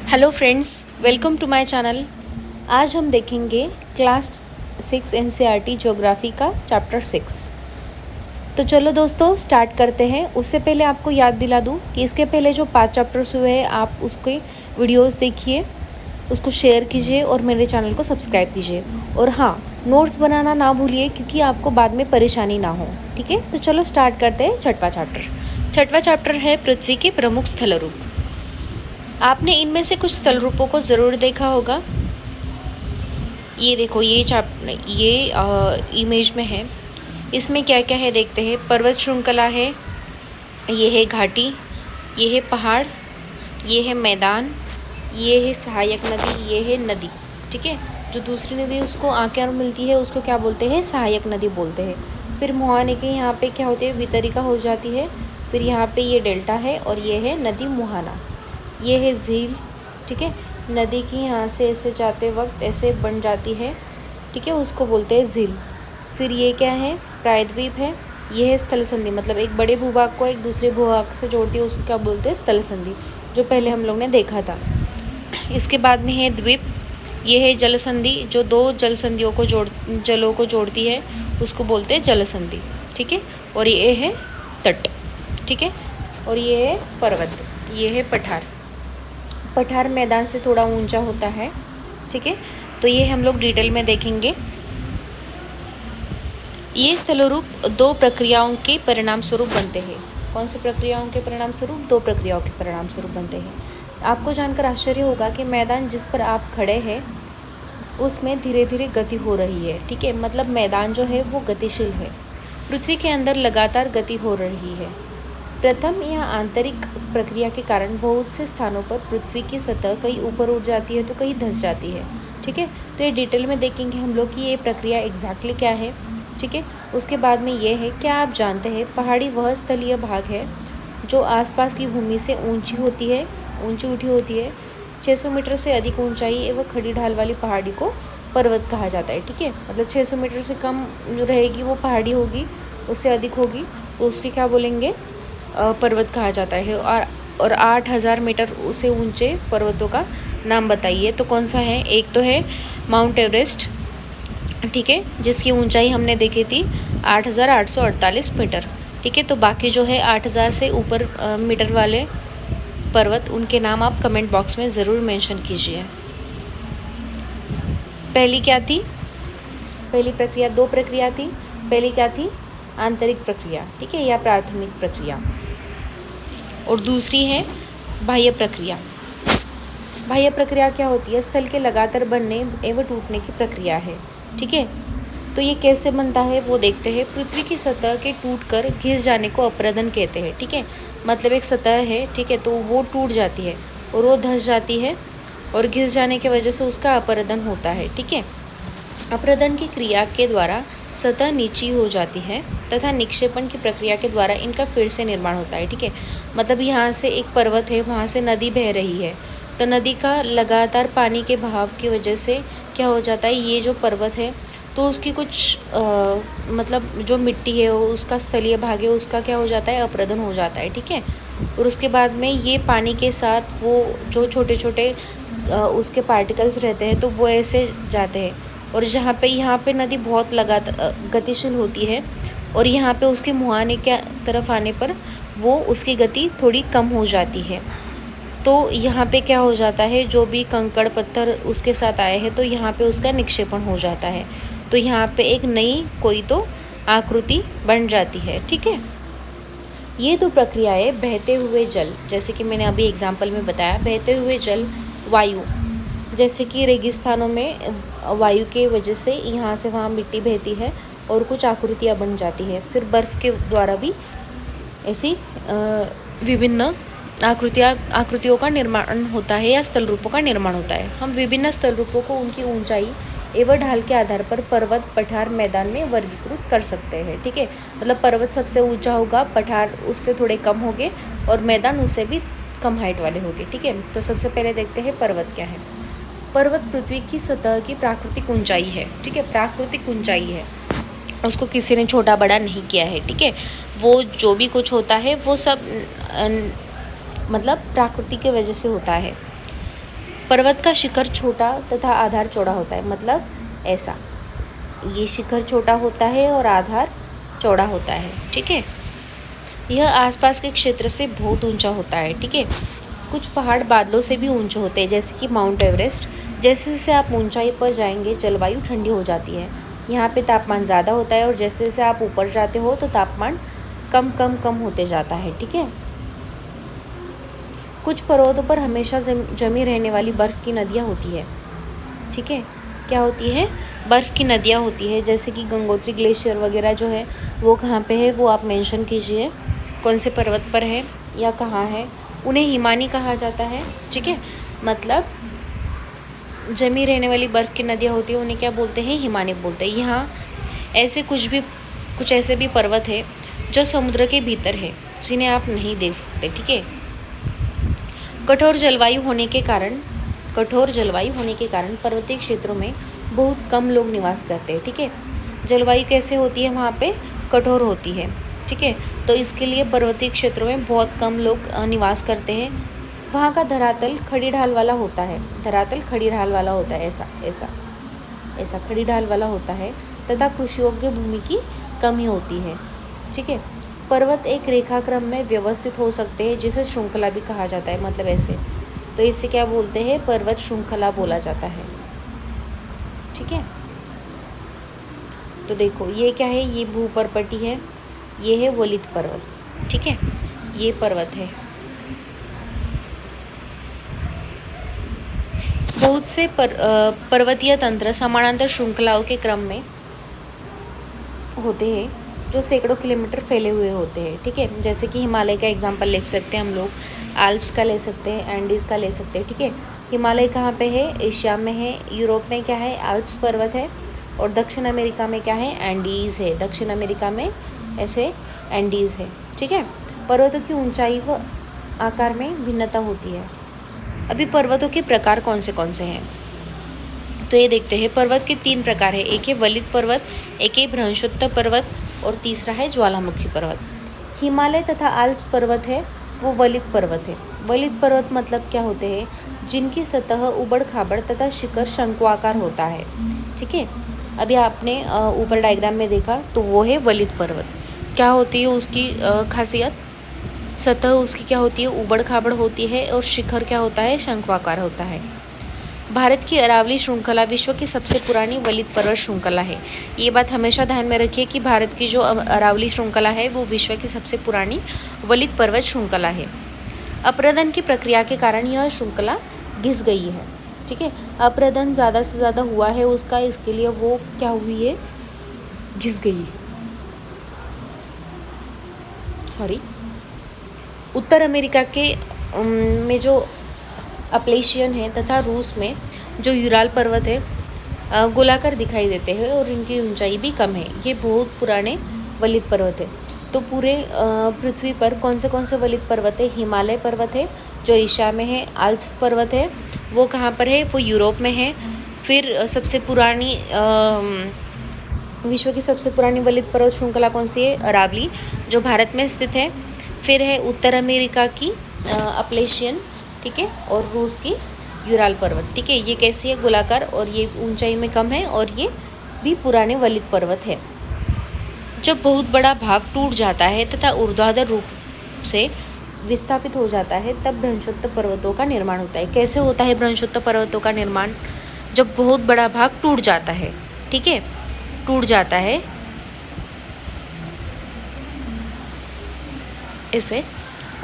Hello friends, welcome to my channel. आज हम देखेंगे क्लास 6 एनसीईआरटी ज्योग्राफी का चैप्टर 6। तो चलो दोस्तों स्टार्ट करते हैं। उससे पहले आपको याद दिला दूं कि इसके पहले जो 5 चैप्टर्स हुए हैं आप उसके वीडियोस देखिए, उसको शेयर कीजिए और मेरे चैनल को सब्सक्राइब कीजिए। और हाँ, नोट्स बनाना ना भूलिए क्योंकि आपको बाद में परेशानी ना हो। ठीक है, तो चलो स्टार्ट करते हैं। छठवां चैप्टर है पृथ्वी के प्रमुख स्थल रूप। आपने इनमें से कुछ स्थल रूपों को ज़रूर देखा होगा। ये देखो, ये इमेज में है। इसमें क्या क्या है देखते हैं। पर्वत श्रृंखला है, ये है घाटी, ये है पहाड़, ये है मैदान, ये है सहायक नदी, ये है नदी। ठीक है, जो दूसरी नदी उसको आकर मिलती है उसको क्या बोलते हैं? सहायक नदी बोलते हैं। फिर मुहाने के यहाँ पे क्या होते हैं? वितरिका हो जाती है। फिर यहाँ पे ये डेल्टा है और ये है नदी मुहाना। ये है झील। ठीक है, नदी की यहाँ से ऐसे जाते वक्त ऐसे बन जाती है। ठीक है, उसको बोलते हैं झील। फिर ये क्या है? प्रायद्वीप है। ये है स्थल संधि, मतलब एक बड़े भूभाग को एक दूसरे भूभाग से जोड़ती है, उसको क्या बोलते हैं? स्थल संधि, जो पहले हम लोग ने देखा था। इसके बाद में है द्वीप। ये है जल संधि, जो दो जलों को जोड़ती है, उसको बोलते हैं जल संधि। ठीक है, और ये है तट। ठीक है, और ये है पर्वत, ये है पठार। पठार मैदान से थोड़ा ऊंचा होता है। ठीक है, तो ये हम लोग डिटेल में देखेंगे। ये स्थलरूप दो प्रक्रियाओं के परिणाम स्वरूप बनते हैं। कौन सी प्रक्रियाओं के परिणाम स्वरूप? दो प्रक्रियाओं के परिणाम स्वरूप बनते हैं। आपको जानकर आश्चर्य होगा कि मैदान जिस पर आप खड़े हैं उसमें धीरे धीरे गति हो रही है। ठीक है, मतलब मैदान जो है वो गतिशील है। पृथ्वी के अंदर लगातार गति हो रही है। प्रथम या आंतरिक प्रक्रिया के कारण बहुत से स्थानों पर पृथ्वी की सतह कहीं ऊपर उठ जाती है तो कहीं धंस जाती है। ठीक है, तो ये डिटेल में देखेंगे हम लोग कि ये प्रक्रिया एग्जैक्टली क्या है। ठीक है, उसके बाद में ये है, क्या आप जानते हैं पहाड़ी वह स्थलीय भाग है जो आसपास की भूमि से ऊंची उठी होती है। 600 मीटर से अधिक ऊंचाई एवं खड़ी ढाल वाली पहाड़ी को पर्वत कहा जाता है। ठीक है, मतलब 600 मीटर से कम जो रहेगी वो पहाड़ी होगी, उससे अधिक होगी तो उसकी क्या बोलेंगे? पर्वत कहा जाता है। और 8000 मीटर से ऊंचे पर्वतों का नाम बताइए। तो कौन सा है? एक तो है माउंट एवरेस्ट। ठीक है, जिसकी ऊंचाई हमने देखी थी 8848 मीटर। ठीक है, तो बाकी जो है 8000 से ऊपर मीटर वाले पर्वत, उनके नाम आप कमेंट बॉक्स में ज़रूर मेंशन कीजिए। पहली क्या थी? पहली प्रक्रिया, दो प्रक्रिया थी। पहली क्या थी? आंतरिक प्रक्रिया। ठीक है, या प्राथमिक प्रक्रिया। और दूसरी है बाह्य प्रक्रिया। बाह्य प्रक्रिया क्या होती है? स्थल के लगातार बनने एवं टूटने की प्रक्रिया है। ठीक है, तो ये कैसे बनता है वो देखते हैं। पृथ्वी की सतह के टूटकर घिस जाने को अपरदन कहते हैं। ठीक है, मतलब एक सतह है, ठीक है, तो वो टूट जाती है और वो धंस जाती है और घिस जाने की वजह से उसका अपरदन होता है। ठीक है, अपरदन की क्रिया के द्वारा सतह नीची हो जाती है तथा निक्षेपण की प्रक्रिया के द्वारा इनका फिर से निर्माण होता है। ठीक है, मतलब यहाँ से एक पर्वत है, वहाँ से नदी बह रही है, तो नदी का लगातार पानी के बहाव की वजह से क्या हो जाता है? ये जो पर्वत है तो उसकी कुछ मतलब जो मिट्टी है उसका स्थलीय भाग है, उसका क्या हो जाता है? अपरदन हो जाता है। ठीक है, और उसके बाद में ये पानी के साथ वो जो छोटे छोटे उसके पार्टिकल्स रहते हैं तो वो ऐसे जाते हैं। और यहाँ पे नदी बहुत लगातार गतिशील होती है और यहाँ पे उसके मुहाने के तरफ आने पर वो उसकी गति थोड़ी कम हो जाती है। तो यहाँ पे क्या हो जाता है? जो भी कंकड़ पत्थर उसके साथ आए हैं तो यहाँ पे उसका निक्षेपण हो जाता है, तो यहाँ पे एक नई कोई तो आकृति बन जाती है। ठीक है, ये दो प्रक्रियाएं बहते हुए जल, जैसे कि मैंने अभी एग्जाम्पल में बताया, बहते हुए जल, वायु, जैसे कि रेगिस्तानों में वायु के वजह से यहाँ से वहाँ मिट्टी बहती है और कुछ आकृतियाँ बन जाती है। फिर बर्फ़ के द्वारा भी ऐसी विभिन्न आकृतियों का निर्माण होता है या स्थल रूपों का निर्माण होता है। हम विभिन्न स्थल रूपों को उनकी ऊंचाई एवं ढाल के आधार पर पर्वत, पठार, मैदान में वर्गीकृत कर सकते हैं। ठीक है, मतलब पर्वत सबसे ऊंचा होगा, पठार उससे थोड़े कम होंगे और मैदान उससे भी कम हाइट वाले होंगे। ठीक है, तो सबसे पहले देखते हैं पर्वत क्या है। पर्वत पृथ्वी की सतह की प्राकृतिक ऊंचाई है। ठीक है, प्राकृतिक ऊंचाई है, उसको किसी ने छोटा बड़ा नहीं किया है। ठीक है, वो जो भी कुछ होता है वो सब मतलब प्रकृति की वजह से होता है। पर्वत का शिखर छोटा तथा आधार चौड़ा होता है, मतलब ऐसा, ये शिखर छोटा होता है और आधार चौड़ा होता है। ठीक है, यह आसपास के क्षेत्र से बहुत ऊंचा होता है। ठीक है, कुछ पहाड़ बादलों से भी ऊंचे होते हैं, जैसे कि माउंट एवरेस्ट। जैसे जैसे आप ऊंचाई पर जाएंगे जलवायु ठंडी हो जाती है। यहाँ पे तापमान ज़्यादा होता है और जैसे जैसे आप ऊपर जाते हो तो तापमान कम कम कम होते जाता है। ठीक है, कुछ पर्वतों पर हमेशा जमी रहने वाली बर्फ़ की नदियाँ होती है। ठीक है, क्या होती है? बर्फ़ की नदियाँ होती है, जैसे कि गंगोत्री ग्लेशियर वगैरह जो है वो कहाँ पे है, वो आप मेंशन कीजिए, कौन से पर्वत पर है या कहाँ है। उन्हें हिमानी कहा जाता है। ठीक है, मतलब जमी रहने वाली बर्फ़ की नदियाँ होती है, उन्हें क्या बोलते हैं? हिमानी बोलते हैं। यहाँ ऐसे कुछ ऐसे भी पर्वत है जो समुद्र के भीतर है, जिन्हें आप नहीं देख सकते। ठीक है, कठोर जलवायु होने के कारण पर्वतीय क्षेत्रों में बहुत कम लोग निवास करते हैं। ठीक है, जलवायु कैसे होती है वहाँ पे? कठोर होती है। ठीक है, तो इसके लिए पर्वतीय क्षेत्रों में बहुत कम लोग निवास करते हैं। वहाँ का धरातल खड़ी ढाल वाला होता है, ऐसा खड़ी ढाल वाला होता है तथा कृषि योग्य भूमि की कमी होती है। ठीक है, पर्वत एक रेखाक्रम में व्यवस्थित हो सकते हैं, जिसे श्रृंखला भी कहा जाता है, मतलब ऐसे। तो इसे क्या बोलते हैं? पर्वत श्रृंखला बोला जाता है। ठीक है, तो देखो ये क्या है? ये भूपर्पटी है, ये है वलित पर्वत। ठीक है, ये पर्वत है। बहुत से पर्वतीय तंत्र समानांतर श्रृंखलाओं के क्रम में होते हैं, जो सैकड़ों किलोमीटर फैले हुए होते हैं। ठीक है, जैसे कि हिमालय का एग्जांपल ले सकते हैं हम लोग, आल्प्स का ले सकते हैं, एंडीज़ का ले सकते हैं। ठीक है, हिमालय कहाँ पे है? एशिया में है। यूरोप में क्या है? आल्प्स पर्वत है। और दक्षिण अमेरिका में क्या है? एंडीज़ है। दक्षिण अमेरिका में ऐसे एंडीज़ है। ठीक है, पर्वतों की ऊंचाई व आकार में भिन्नता होती है। अभी पर्वतों के प्रकार कौन से हैं, तो ये देखते हैं। पर्वत के 3 प्रकार है, एक है वलित पर्वत, एक है भ्रंशोत्तर पर्वत और तीसरा है ज्वालामुखी पर्वत। हिमालय तथा आल्प्स पर्वत है वो वलित पर्वत है। वलित पर्वत मतलब क्या होते हैं? जिनकी सतह उबड़ खाबड़ तथा शिखर शंक्वाकार होता है। ठीक है, अभी आपने ऊपर डायग्राम में देखा तो वो है वलित पर्वत। क्या होती है उसकी खासियत? सतह उसकी क्या होती है? उबड़ खाबड़ होती है और शिखर क्या होता है? शंक्वाकार होता है। भारत की अरावली श्रृंखला विश्व की सबसे पुरानी वलित पर्वत श्रृंखला है। ये बात हमेशा ध्यान में रखिए कि भारत की जो अरावली श्रृंखला है वो विश्व की सबसे पुरानी वलित पर्वत श्रृंखला है। अपरदन की प्रक्रिया के कारण यह श्रृंखला घिस गई है। ठीक है, अपरदन ज़्यादा से ज़्यादा हुआ है उसका, इसके लिए वो क्या हुई है? घिस गई। उत्तर अमेरिका के में जो अपलेशियन है तथा रूस में जो यूराल पर्वत है गोलाकार दिखाई देते हैं और इनकी ऊंचाई भी कम है। ये बहुत पुराने वलित पर्वत है। तो पूरे पृथ्वी पर कौन से वलित पर्वत है? हिमालय पर्वत है जो एशिया में है, आल्प्स पर्वत है वो कहाँ पर है? वो यूरोप में है। फिर सबसे पुरानी विश्व की सबसे पुरानी वलित पर्वत श्रृंखला कौन सी है? अरावली, जो भारत में स्थित है। फिर है उत्तर अमेरिका की अपलेशियन, ठीक है, और रूस की यूराल पर्वत। ठीक है, ये कैसी है? गोलाकार और ये ऊंचाई में कम है और ये भी पुराने वलित पर्वत है। जब बहुत बड़ा भाग टूट जाता है तथा ऊर्ध्वाधर रूप से विस्थापित हो जाता है तब भ्रंशोत्तर पर्वतों का निर्माण होता है। कैसे होता है भ्रंशोत्तर पर्वतों का निर्माण? जब बहुत बड़ा भाग टूट जाता है, ठीक है, टूट जाता है ऐसे,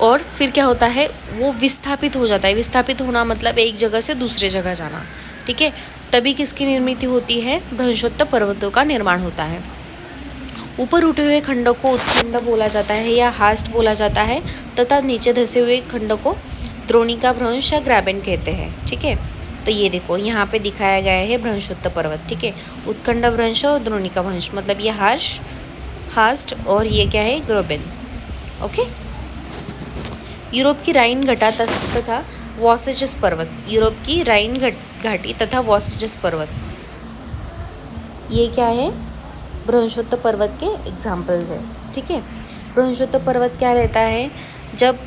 और फिर क्या होता है? वो विस्थापित हो जाता है। विस्थापित होना मतलब एक जगह से दूसरे जगह जाना। ठीक है, तभी किसकी निर्मित होती है? भ्रंशोत्तर पर्वतों का निर्माण होता है। ऊपर उठे हुए खंडों को उत्खंड बोला जाता है या हास्ट बोला जाता है तथा नीचे धंसे हुए खंडों को द्रोणिका भ्रंश या ग्राबेन कहते हैं। ठीक है, तो ये देखो यहाँ पे दिखाया गया है भ्रंशोत्तर पर्वत। ठीक है, उत्खंड भ्रंश और द्रोणिका भ्रंश, मतलब ये हास्ट और ये क्या है? ग्राबेन। ओके, यूरोप की राइन घाटा तथा वॉसेजस पर्वत, यूरोप की राइन घाटी तथा वॉसेजस पर्वत, ये क्या है? भ्रंशोत्तर पर्वत के एग्जाम्पल्स है। ठीक है, भ्रंशोत्तर पर्वत क्या रहता है? जब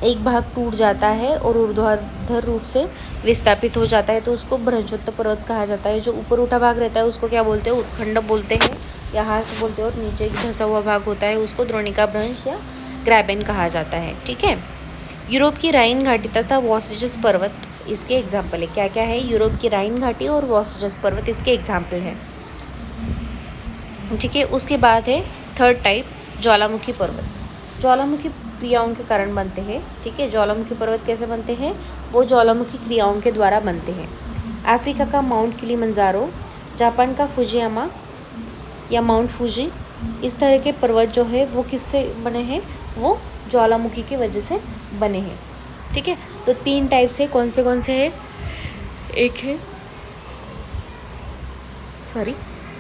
एक भाग टूट जाता है और ऊर्ध्वाधर रूप से विस्थापित हो जाता है तो उसको भ्रंशोत्तर पर्वत कहा जाता है। जो ऊपर उठा भाग रहता है उसको क्या बोलते हैं, उत्खंड बोलते हैं या हास बोलते हैं, और नीचे एक धंसा हुआ भाग होता है उसको द्रोणिका भ्रंश या ग्रैबेन कहा जाता है। ठीक है। यूरोप की राइन घाटी तथा वॉसिजस पर्वत इसके एग्जाम्पल है। क्या क्या है, यूरोप की राइन घाटी और वॉसिजस पर्वत इसके एग्जाम्पल है। ठीक है। उसके बाद है थर्ड टाइप, ज्वालामुखी पर्वत। ज्वालामुखी क्रियाओं के कारण बनते हैं। ठीक है। ज्वालामुखी पर्वत कैसे बनते हैं, वो ज्वालामुखी क्रियाओं के द्वारा बनते हैं। अफ्रीका का माउंट किलिमंजारो, जापान का फुजियामा या माउंट फूजी, इस तरह के पर्वत जो है वो किससे बने हैं, वो ज्वालामुखी की वजह से बने हैं। ठीक है। तो 3 टाइप से कौन से हैं,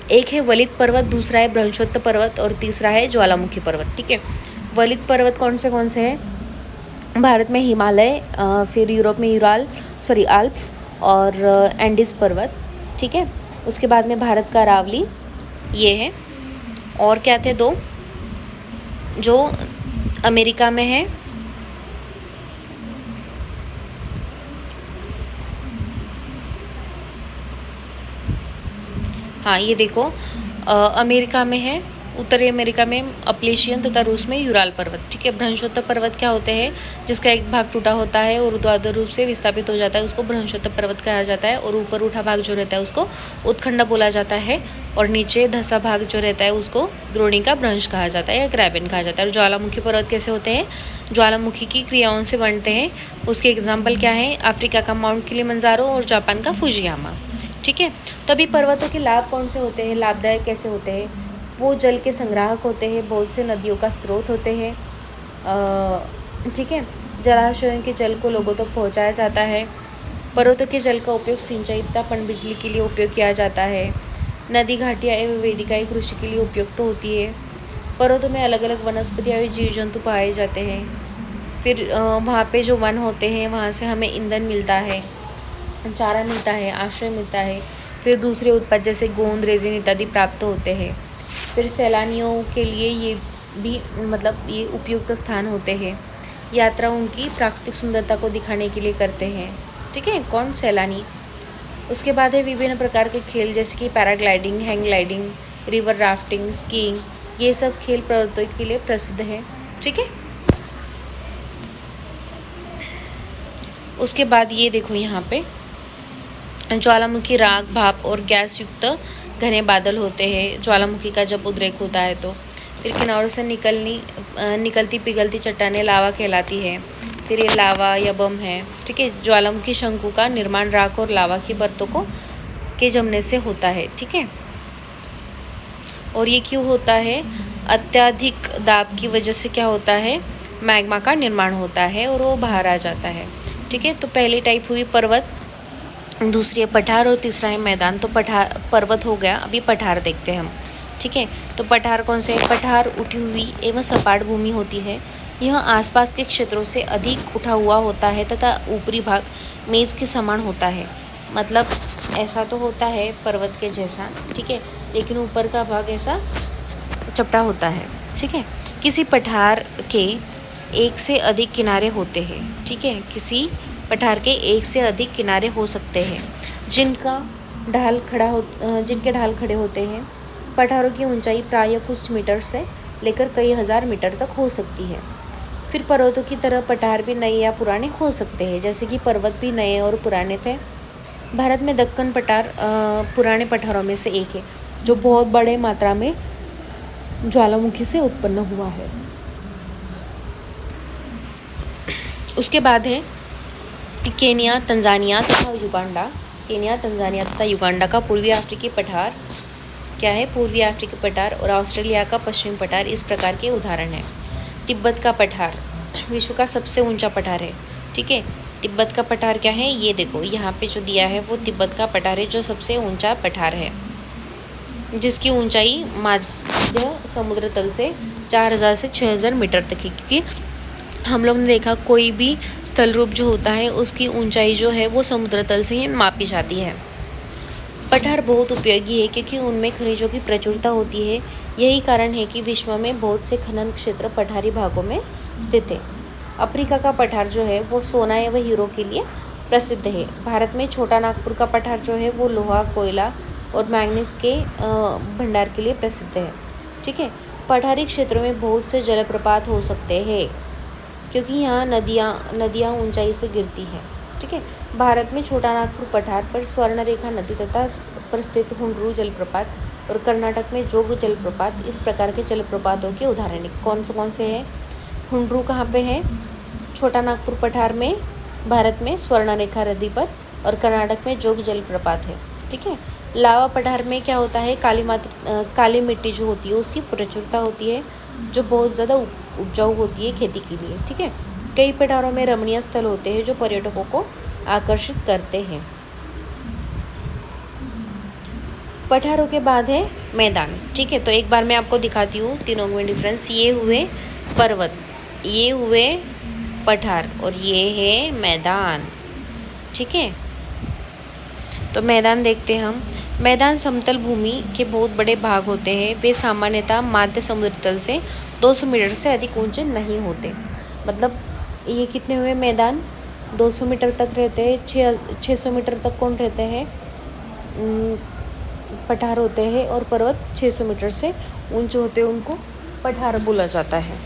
एक है वलित पर्वत, दूसरा है भ्रंशोत्तर पर्वत और तीसरा है ज्वालामुखी पर्वत। ठीक है। वलित पर्वत कौन से हैं, भारत में हिमालय, फिर यूरोप में आल्प्स और एंडीज पर्वत। ठीक है। उसके बाद में भारत का अरावली, ये है। और क्या थे 2 जो अमेरिका में है, हाँ ये देखो, अमेरिका में है, उत्तरी अमेरिका में अपलेशियन तथा रूस में यूराल पर्वत। ठीक है। भ्रंशोत्तर पर्वत क्या होते हैं, जिसका एक भाग टूटा होता है और ऊर्ध्वाधर रूप से विस्थापित हो जाता है उसको भ्रंशोत्तर पर्वत कहा जाता है, और ऊपर उठा भाग जो रहता है उसको उत्खंड बोला जाता है, और नीचे धंसा भाग जो रहता है उसको द्रोणिका भ्रंश कहा जाता है या ग्रैबेन कहा जाता है। और ज्वालामुखी पर्वत कैसे होते हैं, ज्वालामुखी की क्रियाओं से बनते हैं। उसके एग्जाम्पल क्या है, अफ्रीका का माउंट किलिमंजारो और जापान का फुजियामा। ठीक है। तो अभी पर्वतों के लाभ कौन से होते हैं, लाभदायक कैसे होते हैं, वो जल के संग्राहक होते हैं, बहुत से नदियों का स्रोत होते हैं। ठीक है। जलाशयों के जल को लोगों तक पहुंचाया जाता है। पर्वतों के जल का उपयोग सिंचाई तथा पनबिजली के लिए उपयोग किया जाता है। नदी घाटियाँ एवं वेदिकाएँ कृषि के लिए उपयुक्त होती है। पर्वतों में अलग अलग वनस्पति एवं जीव जंतु पाए जाते हैं। फिर वहाँ पे जो वन होते हैं वहाँ से हमें ईंधन मिलता है, चारा मिलता है, आश्रय मिलता है। फिर दूसरे उत्पाद जैसे गोंद, रेजिन इत्यादि प्राप्त होते हैं। फिर सैलानियों के लिए ये भी ये उपयुक्त स्थान होते हैं। यात्रा उनकी प्राकृतिक सुंदरता को दिखाने के लिए करते हैं। ठीक है। कौन, सैलानी। उसके बाद है विभिन्न प्रकार के खेल जैसे कि paragliding, hang gliding, river rafting, skiing, ये सब खेल पर्वतों के लिए प्रसिद्ध है। ठीक है। उसके बाद ये देखो यहाँ पे ज्वालामुखी राख, भाप और गैस युक्त घने बादल होते हैं ज्वालामुखी का जब उद्रेक होता है तो। फिर किनारों से निकलती पिघलती चट्टानें लावा कहलाती है। फिर ये लावा या बम है। ठीक है। ज्वालामुखी शंकु का निर्माण राख और लावा की परतों के जमने से होता है। ठीक है। और ये क्यों होता है, अत्यधिक दाब की वजह से क्या होता है, मैग्मा का निर्माण होता है और वो बाहर आ जाता है। ठीक है। तो पहली टाइप हुई पर्वत, दूसरी है पठार और तीसरा है मैदान। तो पर्वत हो गया, अभी पठार देखते हैं हम। ठीक है। तो पठार कौन से है, पठार उठी हुई एवं सपाट भूमि होती है। यह आसपास के क्षेत्रों से अधिक उठा हुआ होता है तथा ऊपरी भाग मेज़ के समान होता है। मतलब ऐसा तो होता है पर्वत के जैसा, ठीक है, लेकिन ऊपर का भाग ऐसा चपटा होता है। ठीक है। किसी पठार के एक से अधिक किनारे होते हैं। ठीक है। किसी पठार के एक से अधिक किनारे हो सकते हैं जिनके ढाल खड़े होते हैं। पठारों की ऊंचाई प्रायः कुछ मीटर से लेकर कई हज़ार मीटर तक हो सकती है। फिर पर्वतों की तरह पठार भी नए या पुराने हो सकते हैं, जैसे कि पर्वत भी नए और पुराने थे। भारत में दक्कन पठार पुराने पठारों में से एक है जो बहुत बड़े मात्रा में ज्वालामुखी से उत्पन्न हुआ है। उसके बाद है केनिया, तंजानिया तथा युगांडा। केनिया, तंजानिया तथा युगांडा का पूर्वी अफ्रीकी पठार क्या है, पूर्वी अफ्रीकी पठार, और ऑस्ट्रेलिया का पश्चिमी पठार इस प्रकार के उदाहरण हैं। तिब्बत का पठार विश्व का सबसे ऊंचा पठार है। ठीक है। तिब्बत का पठार क्या है, ये देखो यहाँ पे जो दिया है वो तिब्बत का पठार है जो सबसे ऊंचा पठार है, जिसकी ऊंचाई मध्य समुद्र तल से 4000 से 6000 मीटर तक है। क्योंकि हम लोग ने देखा कोई भी स्थल रूप जो होता है उसकी ऊंचाई जो है वो समुद्र तल से ही मापी जाती है। पठार बहुत उपयोगी है क्योंकि उनमें खनिजों की प्रचुरता होती है। यही कारण है कि विश्व में बहुत से खनन क्षेत्र पठारी भागों में स्थित है। अफ्रीका का पठार जो है वो सोना एवं हीरो के लिए प्रसिद्ध है। भारत में छोटा नागपुर का पठार जो है वो लोहा, कोयला और मैंगनीज के भंडार के लिए प्रसिद्ध है। ठीक है, पठारी क्षेत्रों में बहुत से जलप्रपात हो सकते हैं क्योंकि यहाँ नदियाँ ऊंचाई से गिरती है। ठीक है, भारत में छोटा नागपुर पठार पर स्वर्णरेखा नदी तथा पर स्थित हुंड्रू जलप्रपात और कर्नाटक में जोग जलप्रपात इस प्रकार के जलप्रपातों के उदाहरण कौन से हैं? हुंड्रू कहाँ पे है? छोटा नागपुर पठार में, भारत में स्वर्णरेखा नदी पर, और कर्नाटक में जोग जलप्रपात है। ठीक है, लावा पठार में क्या होता है? काली मिट्टी जो होती है उसकी प्रचुरता होती है जो बहुत ज़्यादा उपजाऊ होती है खेती के लिए। ठीक है, कई पठारों में रमणीय स्थल होते हैं जो पर्यटकों को आकर्षित करते हैं। पठारों के बाद है मैदान। ठीक है, तो एक बार मैं आपको दिखाती हूँ तीनों में डिफरेंस। ये हुए पर्वत, ये हुए पठार और ये है मैदान। ठीक है, तो मैदान देखते हैं हम। मैदान समतल भूमि के बहुत बड़े भाग होते हैं। वे सामान्यतः माध्य समुद्र तल से 200 मीटर से अधिक ऊंचे नहीं होते। मतलब ये कितने हुए मैदान? 200 मीटर तक रहते हैं। 600 मीटर तक कौन रहते हैं? पठार होते हैं। और पर्वत 600 मीटर से ऊंचे होते हैं, उनको पठार बोला जाता है।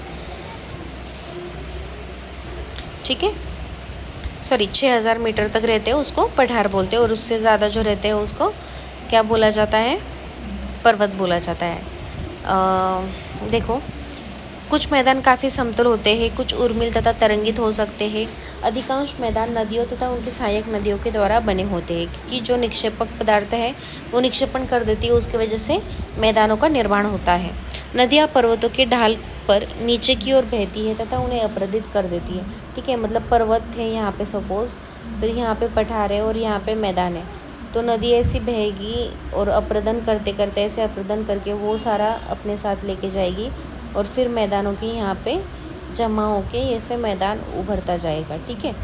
ठीक है, सॉरी 6000 मीटर तक रहते हैं उसको पठार बोलते हैं, और उससे ज़्यादा जो रहते हैं उसको क्या बोला जाता है? पर्वत बोला जाता है। देखो, कुछ मैदान काफ़ी समतल होते हैं, कुछ उर्मिल तथा तरंगित हो सकते हैं। अधिकांश मैदान नदियों तथा उनकी सहायक नदियों के द्वारा बने होते हैं क्योंकि जो निक्षेपक पदार्थ है वो निक्षेपण कर देती है, उसकी वजह से मैदानों का निर्माण होता है। नदियाँ पर्वतों के ढाल पर नीचे की ओर बहती है तथा उन्हें अपरदित कर देती है। ठीक है, मतलब पर्वत है यहाँ पे सपोज, फिर यहाँ पे पठार है और यहाँ पे मैदान है, तो नदी ऐसी बहेगी और अप्रदन करते करते ऐसे अप्रदन करके वो सारा अपने साथ लेके जाएगी और फिर मैदानों की यहाँ पे जमा होके ऐसे मैदान उभरता जाएगा। ठीक है,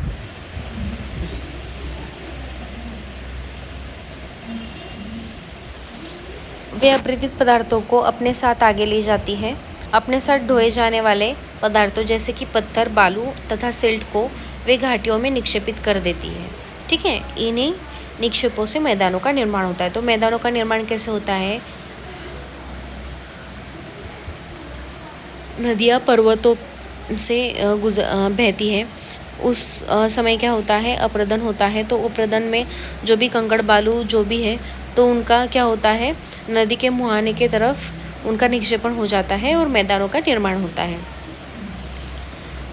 वे अपरिदित पदार्थों को अपने साथ आगे ले जाती है। अपने साथ ढोए जाने वाले पदार्थों जैसे कि पत्थर, बालू तथा सिल्ट को वे घाटियों में निक्षेपित कर देती है। ठीक है, इन्हीं निक्षेपों से मैदानों का निर्माण होता है। तो मैदानों का निर्माण कैसे होता है? नदियाँ पर्वतों से बहती है, उस समय क्या होता है? अपरदन होता है। तो अपरदन में जो भी कंकड़ बालू जो भी है तो उनका क्या होता है? नदी के मुहाने के तरफ उनका निक्षेपण हो जाता है और मैदानों का निर्माण होता है।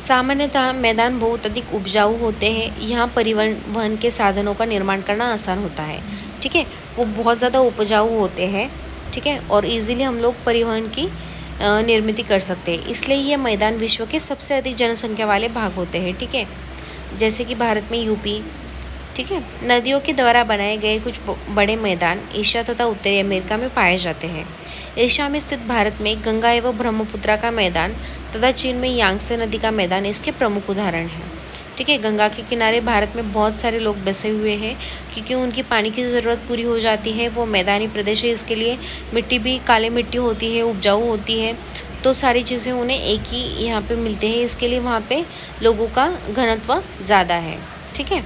सामान्यतः मैदान बहुत अधिक उपजाऊ होते हैं। यहाँ परिवहन के साधनों का निर्माण करना आसान होता है। ठीक है, वो बहुत ज़्यादा उपजाऊ होते हैं। ठीक है, और इजीली हम लोग परिवहन की निर्मित कर सकते हैं, इसलिए ये मैदान विश्व के सबसे अधिक जनसंख्या वाले भाग होते हैं। ठीक है, जैसे कि भारत में यूपी। ठीक है, नदियों के द्वारा बनाए गए कुछ बड़े मैदान एशिया तथा उत्तरी अमेरिका में पाए जाते हैं। एशिया में स्थित भारत में गंगा एवं ब्रह्मपुत्रा का मैदान तथा चीन में यांगत्से नदी का मैदान इसके प्रमुख उदाहरण हैं। ठीक है, गंगा के किनारे भारत में बहुत सारे लोग बसे हुए हैं क्योंकि उनकी पानी की ज़रूरत पूरी हो जाती है। वो मैदानी प्रदेश है, इसके लिए मिट्टी भी काली मिट्टी होती है, उपजाऊ होती है, तो सारी चीज़ें उन्हें एक ही यहाँ पे मिलते हैं, इसके लिए वहाँ पे लोगों का घनत्व ज़्यादा है। ठीक है,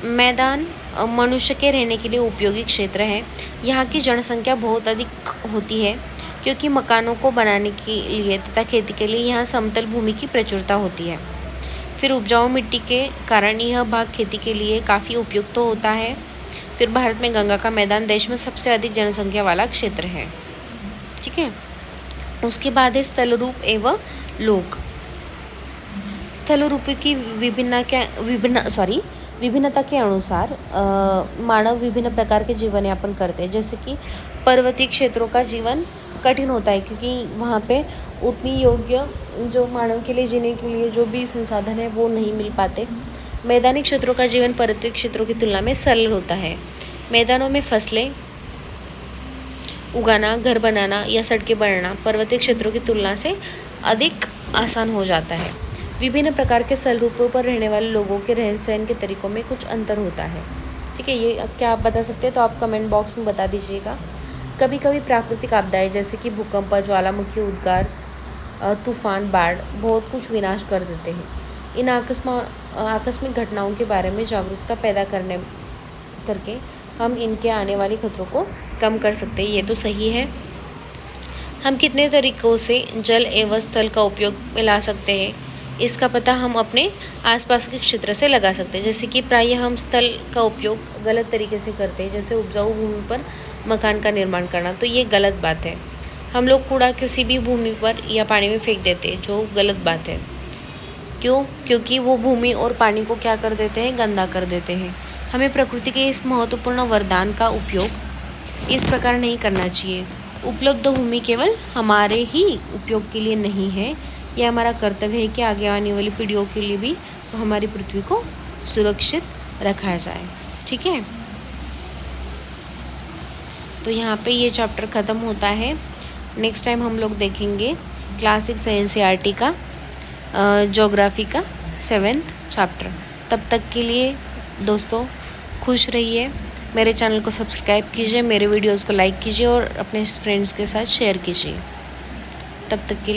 मैदान मनुष्य के रहने के लिए उपयोगी क्षेत्र है। यहाँ की जनसंख्या बहुत अधिक होती है क्योंकि मकानों को बनाने के लिए तथा खेती के लिए यहाँ समतल भूमि की प्रचुरता होती है। फिर उपजाऊ मिट्टी के कारण यह भाग खेती के लिए काफ़ी उपयुक्त होता है। फिर भारत में गंगा का मैदान देश में सबसे अधिक जनसंख्या वाला क्षेत्र है। ठीक है, उसके बाद है स्थल रूप एवं लोक। स्थल रूप की विभिन्नता के अनुसार मानव विभिन्न प्रकार के जीवन यापन करते हैं। जैसे कि पर्वतीय क्षेत्रों का जीवन कठिन होता है क्योंकि वहाँ पे उतनी योग्य जो मानव के लिए जीने के लिए जो भी संसाधन है वो नहीं मिल पाते। मैदानी क्षेत्रों का जीवन पर्वतीय क्षेत्रों की तुलना में सरल होता है। मैदानों में फसलें उगाना, घर बनाना या सड़कें बनाना पर्वतीय क्षेत्रों की तुलना से अधिक आसान हो जाता है। विभिन्न प्रकार के स्थल रूपों पर रहने वाले लोगों के रहन सहन के तरीकों में कुछ अंतर होता है। ठीक है, ये क्या आप बता सकते हैं तो आप कमेंट बॉक्स में बता दीजिएगा। कभी कभी प्राकृतिक आपदाएं जैसे कि भूकंप, ज्वालामुखी उद्गार तूफान, बाढ़ बहुत कुछ विनाश कर देते हैं। इन आकस्मिक घटनाओं के बारे में जागरूकता पैदा करके हम इनके आने वाले खतरों को कम कर सकते हैं। ये तो सही है। हम कितने तरीक़ों से जल एवं स्थल का उपयोग में ला सकते हैं, इसका पता हम अपने आसपास के क्षेत्र से लगा सकते हैं। जैसे कि प्रायः हम स्थल का उपयोग गलत तरीके से करते हैं, जैसे उपजाऊ भूमि पर मकान का निर्माण करना, तो ये गलत बात है। हम लोग कूड़ा किसी भी भूमि पर या पानी में फेंक देते हैं, जो गलत बात है। क्यों? क्योंकि वो भूमि और पानी को क्या कर देते हैं? गंदा कर देते हैं। हमें प्रकृति के इस महत्वपूर्ण वरदान का उपयोग इस प्रकार नहीं करना चाहिए। उपलब्ध भूमि केवल हमारे ही उपयोग के लिए नहीं है, यह हमारा कर्तव्य है कि आगे आने वाली पीढ़ियों के लिए भी हमारी पृथ्वी को सुरक्षित रखा जाए। ठीक है, तो यहाँ पे ये चैप्टर ख़त्म होता है। नेक्स्ट टाइम हम लोग देखेंगे क्लास 6 NCERT का ज्योग्राफी का 7th चैप्टर। तब तक के लिए दोस्तों खुश रहिए, मेरे चैनल को सब्सक्राइब कीजिए, मेरे वीडियोस को लाइक कीजिए और अपने फ्रेंड्स के साथ शेयर कीजिए। तब तक के लिए